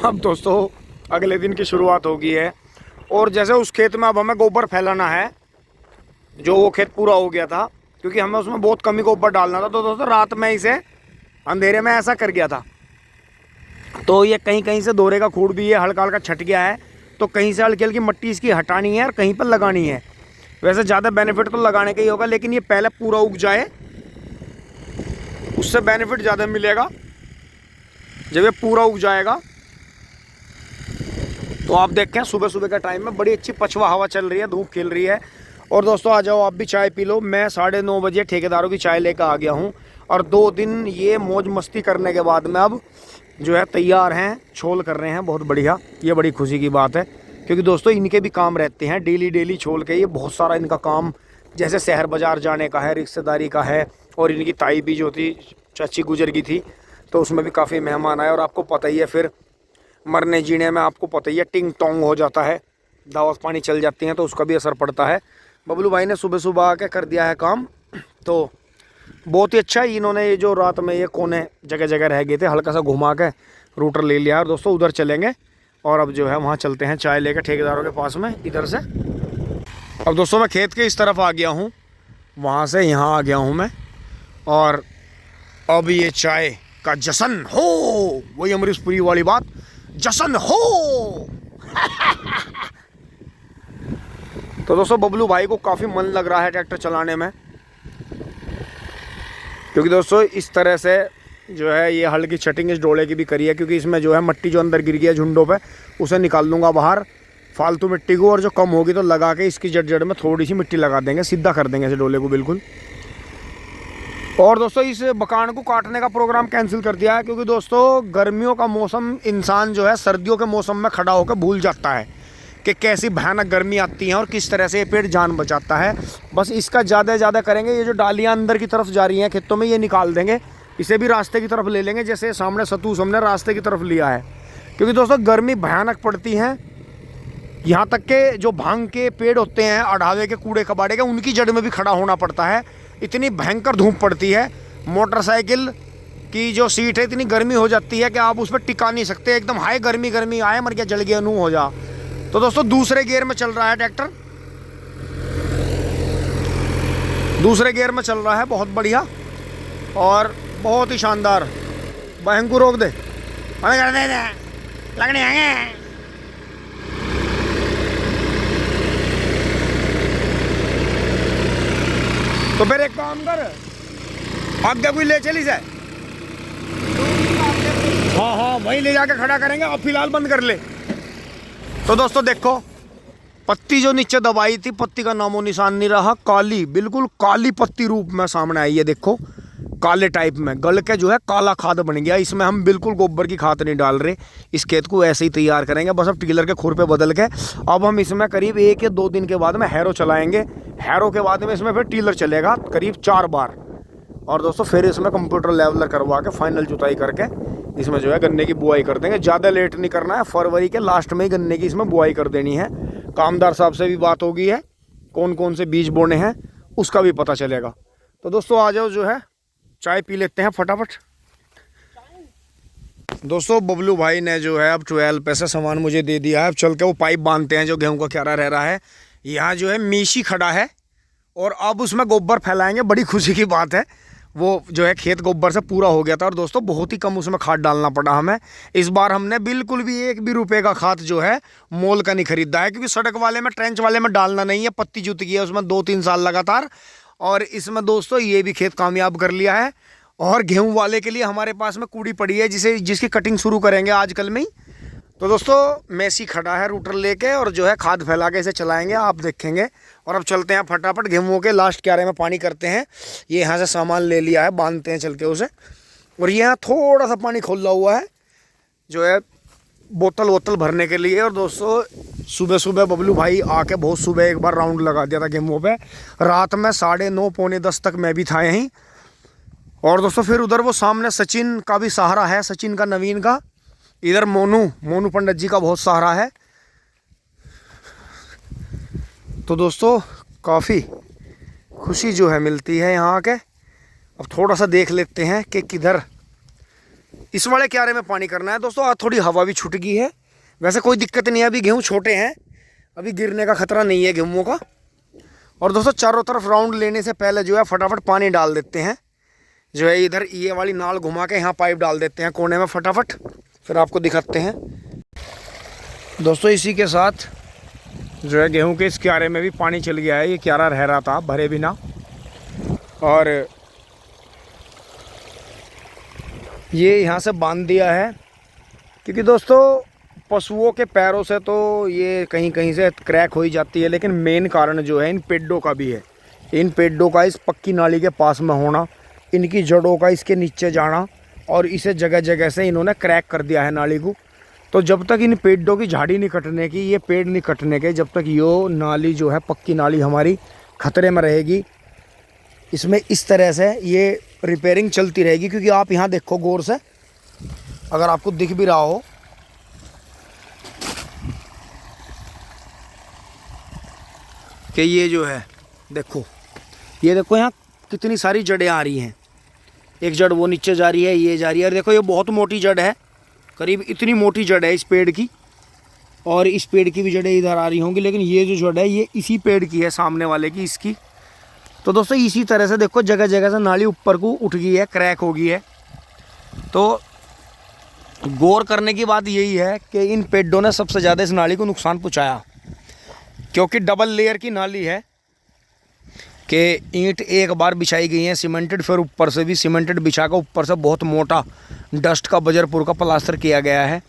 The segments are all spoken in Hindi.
अब दोस्तों अगले दिन की शुरुआत हो गई है और जैसे उस खेत में अब हमें गोबर फैलाना है। जो वो खेत पूरा हो गया था क्योंकि हमें उसमें बहुत कमी गोबर डालना था, तो दोस्तों रात में इसे अंधेरे में ऐसा कर गया था। तो ये कहीं कहीं से दोरे का खूड़ भी है, हल्का हल्का छट गया है, तो कहीं से हल्की हल्की मट्टी इसकी हटानी है और कहीं पर लगानी है। वैसे ज़्यादा बेनिफिट तो लगाने का ही होगा, लेकिन ये पहले पूरा उग जाए, उससे बेनिफिट ज़्यादा मिलेगा। जब ये पूरा उग जाएगा तो आप देखें सुबह सुबह का टाइम में बड़ी अच्छी पछवा हवा चल रही है, धूप खिल रही है। और दोस्तों आ जाओ आप भी चाय पी लो। मैं 9:30 बजे ठेकेदारों की चाय लेकर आ गया हूँ और 2 दिन ये मौज मस्ती करने के बाद में अब जो है तैयार हैं, छोल कर रहे हैं। बहुत बढ़िया, ये बड़ी खुशी की बात है क्योंकि दोस्तों इनके भी काम रहते हैं डेली डेली छोल के। ये बहुत सारा इनका काम, जैसे शहर बाज़ार जाने का है, रिश्तेदारी का है, और इनकी ताई भी जो थी चाची गुजर गई थी, तो उसमें भी काफ़ी मेहमान आए। और आपको पता ही है फिर मरने जीने में आपको पता ही है टिंग टोंग हो जाता है, दावत पानी चल जाती हैं, तो उसका भी असर पड़ता है। बबलू भाई ने सुबह सुबह आके कर दिया है काम, तो बहुत ही अच्छा है। इन्होंने ये जो रात में ये कोने जगह जगह रह गए थे, हल्का सा घुमा के रूटर ले लिया। और दोस्तों उधर चलेंगे और अब जो है वहाँ चलते हैं चाय लेकर ठेकेदारों के पास में इधर से। अब दोस्तों मैं खेत के इस तरफ आ गया हूँ, वहाँ से यहाँ आ गया हूँ मैं, और अब ये चाय का जश्न हो, वही अमरीशपुरी वाली बात, जश्न हो। तो दोस्तों बबलू भाई को काफ़ी मन लग रहा है ट्रैक्टर चलाने में, क्योंकि दोस्तों इस तरह से जो है ये हल की छटिंग इस डोले की भी करी है, क्योंकि इसमें जो है मिट्टी जो अंदर गिर गई है झुंडों पे उसे निकाल दूंगा बाहर, फालतू मिट्टी को, और जो कम होगी तो लगा के इसकी जड़ में थोड़ी सी मिट्टी लगा देंगे, सीधा कर देंगे इस डोले को बिल्कुल। और दोस्तों इस बकान को काटने का प्रोग्राम कैंसिल कर दिया है, क्योंकि दोस्तों गर्मियों का मौसम इंसान जो है सर्दियों के मौसम में खड़ा होकर भूल जाता है कि कैसी भयानक गर्मी आती है और किस तरह से ये पेड़ जान बचाता है। बस इसका ज़्यादा से ज़्यादा करेंगे, ये जो डालियाँ अंदर की तरफ जा रही हैं खेतों में, ये निकाल देंगे, इसे भी रास्ते की तरफ ले लेंगे, जैसे सामने सतूस हमने रास्ते की तरफ लिया है। क्योंकि दोस्तों गर्मी भयानक पड़ती है, यहाँ तक के जो भांग के पेड़ होते हैं, अढ़ावे के, कूड़े कबाड़े के, उनकी जड़ में भी खड़ा होना पड़ता है, इतनी भयंकर धूप पड़ती है। मोटरसाइकिल की जो सीट है इतनी गर्मी हो जाती है कि आप उस पर टिका नहीं सकते, एकदम हाई गर्मी गर्मी आए, मर गया, जल गया, नू हो जा। तो दोस्तों दूसरे गियर में चल रहा है ट्रैक्टर, दूसरे गियर में चल रहा है, बहुत बढ़िया और बहुत ही शानदार। बहन को रोक दे, लगने आएंगे। तो फिर एक काम कर, आगे कोई ले चली जाए, हाँ हाँ वहीं ले जाके खड़ा करेंगे, अब फिलहाल बंद कर ले। तो दोस्तों देखो पत्ती जो नीचे दबाई थी, पत्ती का नामो निशान नहीं रहा, काली, बिल्कुल काली पत्ती रूप में सामने आई है। देखो काले टाइप में गल के जो है काला खाद बन गया। इसमें हम बिल्कुल गोबर की खाद नहीं डाल रहे, इस खेत को ऐसे ही तैयार करेंगे, बस अब टीलर के खुर पे बदल के। अब हम इसमें करीब 1 या 2 दिन के बाद में हैरो चलाएंगे, हैरो के बाद में इसमें फिर टीलर चलेगा करीब 4 बार। और दोस्तों फिर इसमें कंप्यूटर लेवलर करवा के फाइनल जुताई करके इसमें जो है गन्ने की बुआई कर देंगे। ज़्यादा लेट नहीं करना है, फरवरी के लास्ट में ही गन्ने की इसमें बुआई कर देनी है। कामदार साहब से भी बात हो गई है, कौन कौन से बीज बोने हैं उसका भी पता चलेगा। तो दोस्तों आ जाओ, जो है चाय पी लेते हैं फटाफट। दोस्तों बबलू भाई ने जो है अब 12 पैसे सामान मुझे दे दिया है। अब चल के वो पाइप बांधते हैं जो गेहूं का क्यारा रह रहा है। यहाँ जो है मीशी खड़ा है और अब उसमें गोबर फैलाएंगे। बड़ी खुशी की बात है, वो जो है खेत गोबर से पूरा हो गया था और दोस्तों बहुत ही कम उसमें खाद डालना पड़ा हमें। इस बार हमने बिल्कुल भी 1 भी रुपये का खाद जो है मोल का नहीं खरीदा है, क्योंकि सड़क वाले में, ट्रेंच वाले में डालना नहीं है। पत्ती जुत गई है उसमें 2-3 साल लगातार, और इसमें दोस्तों ये भी खेत कामयाब कर लिया है। और गेहूं वाले के लिए हमारे पास में कूड़ी पड़ी है, जिसकी कटिंग शुरू करेंगे आजकल में ही। तो दोस्तों मेसी खड़ा है रूटर लेके और जो है खाद फैला के इसे चलाएंगे, आप देखेंगे। और अब चलते हैं फटाफट गेहूं के लास्ट क्यारे में पानी करते हैं। ये यहाँ से सामान ले लिया है, बांधते हैं चल के उसे। और यहाँ थोड़ा सा पानी खोला हुआ है जो है बोतल वोतल भरने के लिए। और दोस्तों सुबह सुबह बबलू भाई आके बहुत सुबह एक बार राउंड लगा दिया था गेहूं पे। रात में 9:30 पौने 10 तक मैं भी था यहीं। और दोस्तों फिर उधर वो सामने सचिन का भी सहारा है, सचिन का, नवीन का। इधर मोनू पंडित जी का बहुत सहारा है। तो दोस्तों काफ़ी खुशी जो है मिलती है यहाँ आके। अब थोड़ा सा देख लेते हैं कि किधर इस वाले क्यारे में पानी करना है दोस्तों। आज थोड़ी हवा भी छूट गई है, वैसे कोई दिक्कत नहीं है, अभी गेहूँ छोटे हैं, अभी गिरने का खतरा नहीं है गेहूँ का। और दोस्तों चारों तरफ राउंड लेने से पहले जो है फटाफट पानी डाल देते हैं, जो है इधर ये वाली नाल घुमा के यहाँ पाइप डाल देते हैं कोने में फटाफट, फिर आपको दिखाते हैं दोस्तों। इसी के साथ जो है गेहूं के इस क्यारे में भी पानी चल गया है, ये क्यारा रह रहा था भरे बिना, और ये यहाँ से बांध दिया है, क्योंकि दोस्तों पशुओं के पैरों से तो ये कहीं कहीं से क्रैक हो ही जाती है, लेकिन मेन कारण जो है इन पेड्डों का भी है। इन पेड्डों का इस पक्की नाली के पास में होना, इनकी जड़ों का इसके नीचे जाना, और इसे जगह जगह से इन्होंने क्रैक कर दिया है नाली को। तो जब तक इन पेड्डों की झाड़ी नहीं कटने की, ये पेड़ नहीं कटने के, जब तक यो नाली जो है पक्की नाली हमारी खतरे में रहेगी। इसमें इस तरह से ये रिपेयरिंग चलती रहेगी, क्योंकि आप यहाँ देखो गौर से, अगर आपको दिख भी रहा हो कि ये जो है देखो, ये देखो यहाँ कितनी सारी जड़ें आ रही हैं। एक जड़ वो नीचे जा रही है, ये जा रही है, और देखो ये बहुत मोटी जड़ है, करीब इतनी मोटी जड़ है इस पेड़ की, और इस पेड़ की भी जड़ें इधर आ रही होंगी, लेकिन ये जो जड़ है ये इसी पेड़ की है, सामने वाले की, इसकी। तो दोस्तों इसी तरह से देखो जगह जगह से नाली ऊपर को उठ गई है, क्रैक हो गई है। तो गौर करने की बात यही है कि इन पेड़ों ने सबसे ज़्यादा इस नाली को नुकसान पहुँचाया, क्योंकि डबल लेयर की नाली है कि ईंट एक बार बिछाई गई है सीमेंटेड, फिर ऊपर से भी सीमेंटेड बिछा कर ऊपर से बहुत मोटा डस्ट का बजरपुर का प्लास्टर किया गया है।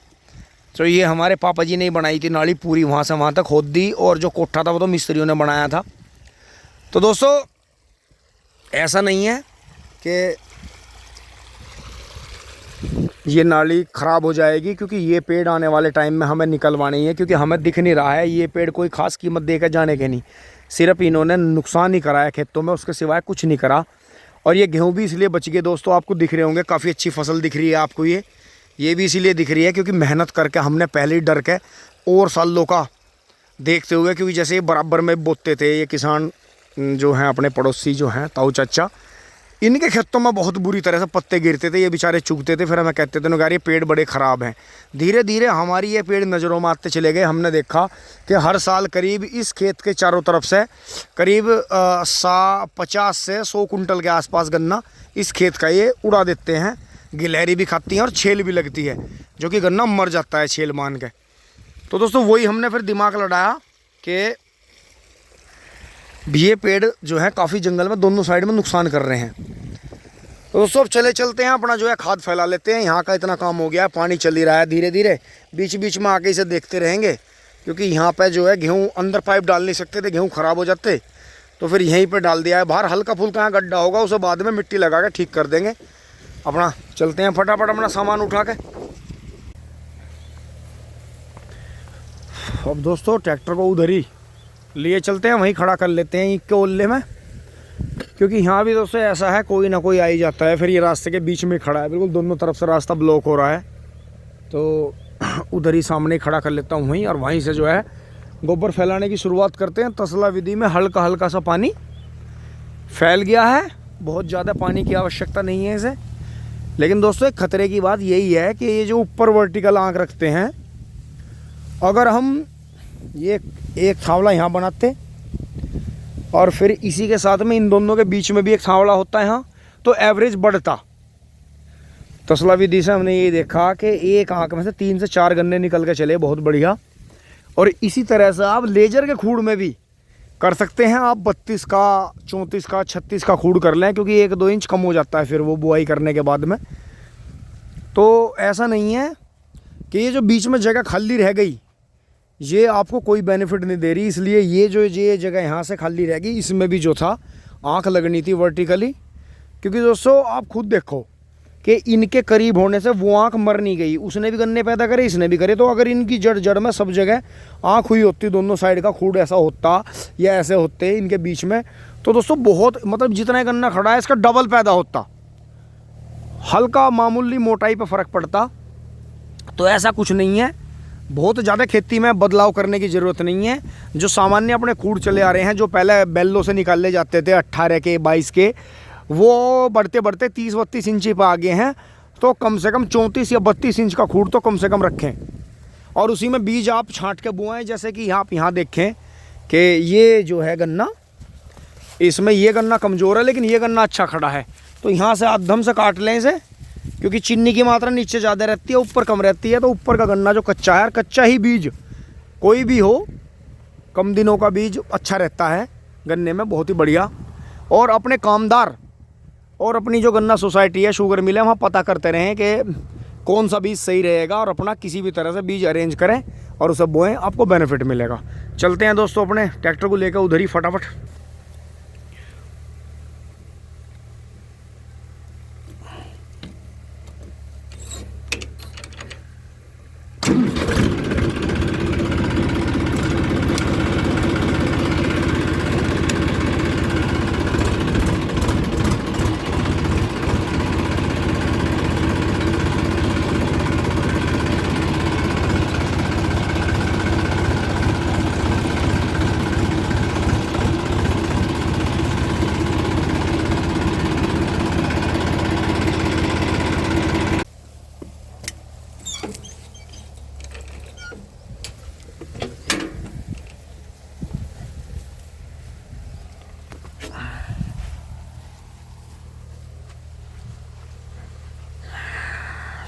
तो ये हमारे पापा जी ने ही बनाई थी नाली, पूरी वहाँ से वहाँ तक खोद दी, और जो कोठा था वो तो मिस्त्रियों ने बनाया था। तो दोस्तों ऐसा नहीं है कि ये नाली ख़राब हो जाएगी, क्योंकि ये पेड़ आने वाले टाइम में हमें निकलवानी है, क्योंकि हमें दिख नहीं रहा है ये पेड़ कोई ख़ास कीमत देकर जाने के नहीं, सिर्फ इन्होंने नुकसान ही कराया खेतों में, उसके सिवाय कुछ नहीं करा। और ये गेहूं भी इसलिए बच गए दोस्तों, आपको दिख रहे होंगे काफ़ी अच्छी फसल दिख रही है आपको, ये भी इसीलिए दिख रही है क्योंकि मेहनत करके हमने पहले ही डर के और सालों का देखते हुए, क्योंकि जैसे ये बराबर में बोते थे ये किसान जो हैं अपने पड़ोसी जो हैं ताऊ चाचा, इनके खेतों में बहुत बुरी तरह से पत्ते गिरते थे, ये बेचारे चुगते थे, फिर हमें कहते थे यार ये पेड़ बड़े ख़राब हैं। धीरे धीरे हमारी ये पेड़ नज़रों में आते चले गए। हमने देखा कि हर साल करीब इस खेत के चारों तरफ से करीब 50 से 100 कुंटल के आसपास गन्ना इस खेत का ये उड़ा देते हैं। गिलहरी भी खाती हैं और छेल भी लगती है, जो कि गन्ना मर जाता है छेल मान के। तो दोस्तों वही हमने फिर दिमाग लड़ाया कि ये पेड़ जो है काफ़ी जंगल में दोनों साइड में नुकसान कर रहे हैं। तो दोस्तों अब चलते हैं अपना जो है खाद फैला लेते हैं। यहाँ का इतना काम हो गया है, पानी चल ही रहा है धीरे धीरे, बीच बीच में आके इसे देखते रहेंगे, क्योंकि यहाँ पे जो है गेहूँ अंदर पाइप डाल नहीं सकते थे, गेहूँ ख़राब हो जाते, तो फिर यहीं पे डाल दिया है। बाहर हल्का फुल्का यहाँ गड्ढा होगा, उसे बाद में मिट्टी लगा के ठीक कर देंगे। अपना चलते हैं फटाफट अपना सामान उठा के। अब दोस्तों ट्रैक्टर को उधर ही लिए चलते हैं, वहीं खड़ा कर लेते हैं ईंट के ओल्ले में, क्योंकि यहाँ भी दोस्तों ऐसा है कोई ना कोई आ ही जाता है। फिर ये रास्ते के बीच में खड़ा है, बिल्कुल दोनों तरफ से रास्ता ब्लॉक हो रहा है, तो उधर ही सामने खड़ा कर लेता हूँ वहीं, और वहीं से जो है गोबर फैलाने की शुरुआत करते हैं। तसला विधि में हल्का हल्का सा पानी फैल गया है, बहुत ज़्यादा पानी की आवश्यकता नहीं है इसे। लेकिन दोस्तों एक खतरे की बात यही है कि ये जो ऊपर वर्टिकल आँख रखते हैं, अगर हम ये एक छावला यहाँ बनाते और फिर इसी के साथ में इन दोनों के बीच में भी एक छावला होता है यहाँ, तो एवरेज बढ़ता। तसला विधि से हमने ये देखा कि एक आँख में से 3 से 4 गन्ने निकल के चले, बहुत बढ़िया। और इसी तरह से आप लेजर के खूड़ में भी कर सकते हैं। आप 32 का, 34 का, 36 का खूड़ कर लें, क्योंकि 1-2 इंच कम हो जाता है फिर वो बुआई करने के बाद में। तो ऐसा नहीं है कि ये जो बीच में जगह खाली रह गई ये आपको कोई बेनिफिट नहीं दे रही, इसलिए ये जगह यहाँ से खाली रह गई, इसमें भी जो था आँख लगनी थी वर्टिकली। क्योंकि दोस्तों आप खुद देखो कि इनके करीब होने से वो आँख मर नहीं गई, उसने भी गन्ने पैदा करे, इसने भी करे। तो अगर इनकी जड़ में सब जगह आँख हुई होती, दोनों साइड का खूड़ ऐसा होता या ऐसे होते इनके बीच में, तो दोस्तों बहुत मतलब जितना गन्ना खड़ा है इसका डबल पैदा होता, हल्का मामूली मोटाई पर फ़र्क पड़ता। तो ऐसा कुछ नहीं है, बहुत ज़्यादा खेती में बदलाव करने की ज़रूरत नहीं है। जो सामान्य अपने कूड़ चले आ रहे हैं, जो पहले बैलों से निकाले जाते थे 18 के 22 के, वो बढ़ते बढ़ते 30-32 इंची पर आ गए हैं। तो कम से कम 34 या 32 इंच का खूंट तो कम से कम रखें और उसी में बीज आप छांट के बुआएं। जैसे कि आप यहाँ देखें कि ये जो है गन्ना, इसमें ये गन्ना कमज़ोर है लेकिन ये गन्ना अच्छा खड़ा है, तो यहाँ से आधम से काट लें इसे, क्योंकि चीनी की मात्रा नीचे ज़्यादा रहती है, ऊपर कम रहती है। तो ऊपर का गन्ना जो कच्चा है, कच्चा ही बीज कोई भी हो, कम दिनों का बीज अच्छा रहता है गन्ने में, बहुत ही बढ़िया। और अपने कामदार और अपनी जो गन्ना सोसाइटी है, शुगर मिल है, वहाँ पता करते रहें कि कौन सा बीज सही रहेगा और अपना किसी भी तरह से बीज अरेंज करें और उसे बोएं, आपको बेनिफिट मिलेगा। चलते हैं दोस्तों अपने ट्रैक्टर को लेकर उधर ही फटाफट।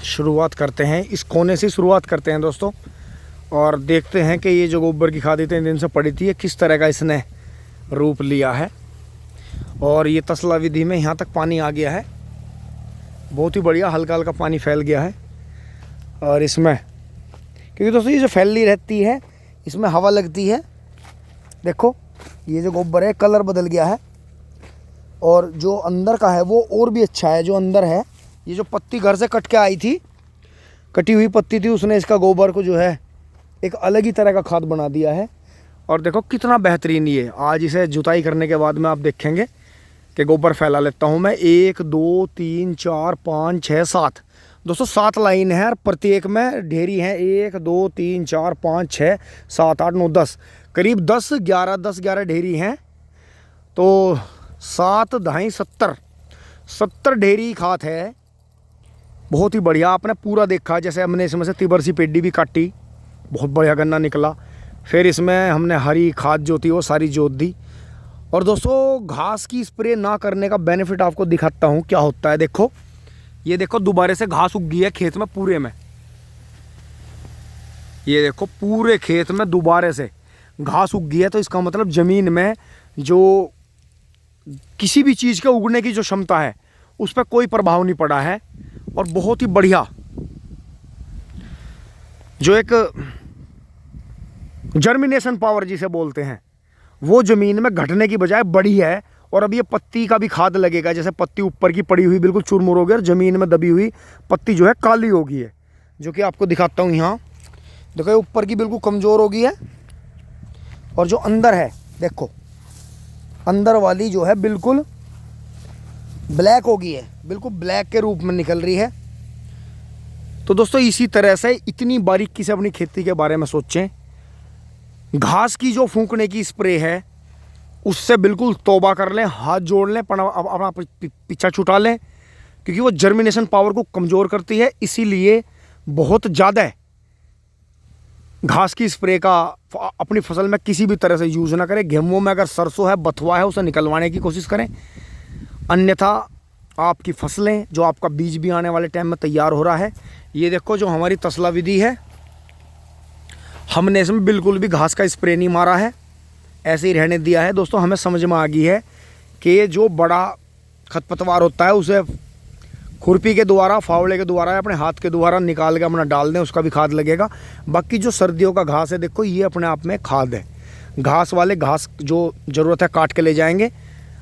शुरुआत करते हैं, इस कोने से शुरुआत करते हैं दोस्तों, और देखते हैं कि ये जो गोबर की खाद इतने दिन से पड़ी थी, किस तरह का इसने रूप लिया है। और ये तसला विधि में यहाँ तक पानी आ गया है, बहुत ही बढ़िया, हल्का हल्का पानी फैल गया है। और इसमें क्योंकि दोस्तों ये जो फैली रहती है, इसमें हवा लगती है, देखो ये जो गोबर है कलर बदल गया है। और जो अंदर का है वो और भी अच्छा है। जो अंदर है, ये जो पत्ती घर से कट के आई थी, कटी हुई पत्ती थी, उसने इसका गोबर को जो है एक अलग ही तरह का खाद बना दिया है। और देखो कितना बेहतरीन ये। आज इसे जुताई करने के बाद में आप देखेंगे कि गोबर फैला लेता हूँ मैं। 1 2 3 4 5 6 7 दोस्तों 7 लाइन है और प्रत्येक में ढेरी है। 1 2 3 4 5 6 7 8 9 10, करीब 10 11 ढेरी हैं। तो 7 ढाई 70 ढेरी खाद है, बहुत ही बढ़िया। आपने पूरा देखा, जैसे हमने इसमें से तिबर सी पेडी भी काटी, बहुत बढ़िया गन्ना निकला। फिर इसमें हमने हरी खाद जो थी वो सारी जोत दी। और दोस्तों घास की स्प्रे ना करने का बेनिफिट आपको दिखाता हूँ क्या होता है। देखो ये देखो, दोबारा से घास उग गई है खेत में पूरे में। ये देखो पूरे खेत में दोबारा से घास उग गई है, तो इसका मतलब ज़मीन में जो किसी भी चीज़ के उगने की जो क्षमता है उस पर कोई प्रभाव नहीं पड़ा है। और बहुत ही बढ़िया जो एक जर्मिनेशन पावर जिसे बोलते हैं, वो ज़मीन में घटने की बजाय बढ़ी है। और अब ये पत्ती का भी खाद लगेगा। जैसे पत्ती ऊपर की पड़ी हुई बिल्कुल चुरमुर हो गई और ज़मीन में दबी हुई पत्ती जो है काली हो गई है, जो कि आपको दिखाता हूँ। यहाँ देखो ऊपर की बिल्कुल कमज़ोर हो गई है, और जो अंदर है देखो, अंदर वाली जो है बिल्कुल ब्लैक हो गई है, बिल्कुल ब्लैक के रूप में निकल रही है। तो दोस्तों इसी तरह से इतनी बारीकी से अपनी खेती के बारे में सोचें। घास की जो फूंकने की स्प्रे है उससे बिल्कुल तौबा कर लें, हाथ जोड़ लें, अपना पीछा छुटा लें, क्योंकि वो जर्मिनेशन पावर को कमज़ोर करती है। इसीलिए बहुत ज़्यादा घास की स्प्रे का अपनी फसल में किसी भी तरह से यूज़ ना करें। गेहूं में अगर सरसों है, बथुआ है, उसे निकलवाने की कोशिश करें, अन्यथा आपकी फसलें, जो आपका बीज भी आने वाले टाइम में तैयार हो रहा है। ये देखो जो हमारी तसला विधि है, हमने इसमें बिल्कुल भी घास का स्प्रे नहीं मारा है, ऐसे ही रहने दिया है। दोस्तों हमें समझ में आ गई है कि जो बड़ा खरपतवार होता है उसे खुरपी के द्वारा, फावड़े के द्वारा, अपने हाथ के द्वारा निकाल के अपना डाल दें, उसका भी खाद लगेगा। बाकी जो सर्दियों का घास है देखो, ये अपने आप में खाद है। घास वाले घास जो ज़रूरत है काट के ले जाएंगे,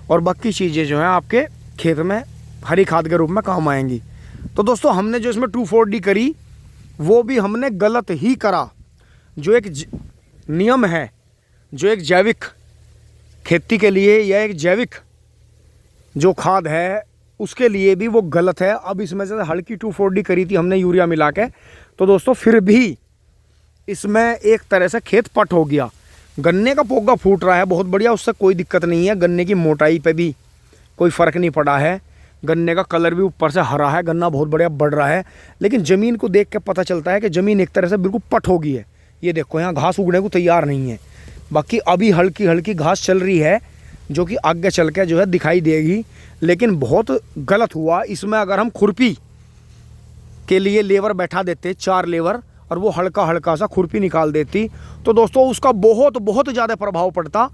और बाकी चीज़ें जो हैं आपके खेत में हरी खाद के रूप में काम आएंगी। तो दोस्तों हमने जो इसमें 2,4-D करी, वो भी हमने गलत ही करा। जो एक नियम है, जो एक जैविक खेती के लिए या एक जैविक जो खाद है उसके लिए भी वो गलत है। अब इसमें से हल्की 2,4-D करी थी हमने यूरिया मिला के, तो दोस्तों फिर भी इसमें एक तरह से खेत पट हो गया। गन्ने का पोगा फूट रहा है, बहुत बढ़िया, उससे कोई दिक्कत नहीं है। गन्ने की मोटाई पे भी कोई फ़र्क नहीं पड़ा है। गन्ने का कलर भी ऊपर से हरा है, गन्ना बहुत बढ़िया बढ़ रहा है। लेकिन ज़मीन को देख के पता चलता है कि ज़मीन एक तरह से बिल्कुल पट हो गई है। ये देखो यहाँ घास उगने को तैयार नहीं है। बाकी अभी हल्की हल्की घास चल रही है जो कि आगे चल के जो है दिखाई देगी। लेकिन बहुत गलत हुआ इसमें, अगर हम खुरपी के लिए लेबर बैठा देते 4 लेबर और वो हल्का हल्का सा खुरपी निकाल देती तो दोस्तों उसका बहुत बहुत ज़्यादा प्रभाव पड़ता।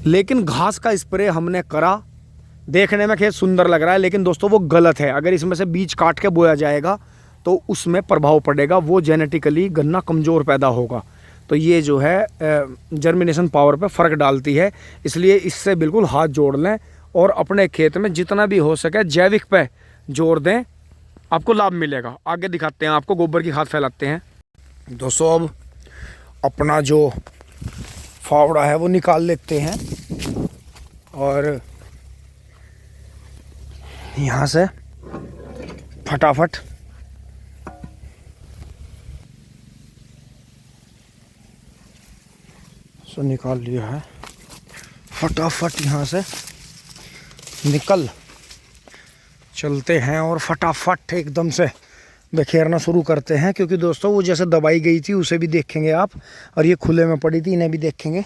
लेकिन घास का स्प्रे हमने करा, देखने में खेत सुंदर लग रहा है, लेकिन दोस्तों वो गलत है। अगर इसमें से बीज काट के बोया जाएगा तो उसमें प्रभाव पड़ेगा, वो जेनेटिकली गन्ना कमज़ोर पैदा होगा। तो ये जो है जर्मिनेशन पावर पे फ़र्क डालती है। इसलिए इससे बिल्कुल हाथ जोड़ लें और अपने खेत में जितना भी हो सके जैविक पे जोड़ दें, आपको लाभ मिलेगा। आगे दिखाते हैं आपको, गोबर की खाद फैलाते हैं। दोस्तों अब अपना जो फावड़ा है वो निकाल लेते हैं और यहाँ से फटाफट निकाल लिया है। फटाफट यहाँ से निकल चलते हैं और फटाफट एकदम से बिखेरना शुरू करते हैं, क्योंकि दोस्तों वो जैसे दबाई गई थी उसे भी देखेंगे आप, और ये खुले में पड़ी थी इन्हें भी देखेंगे।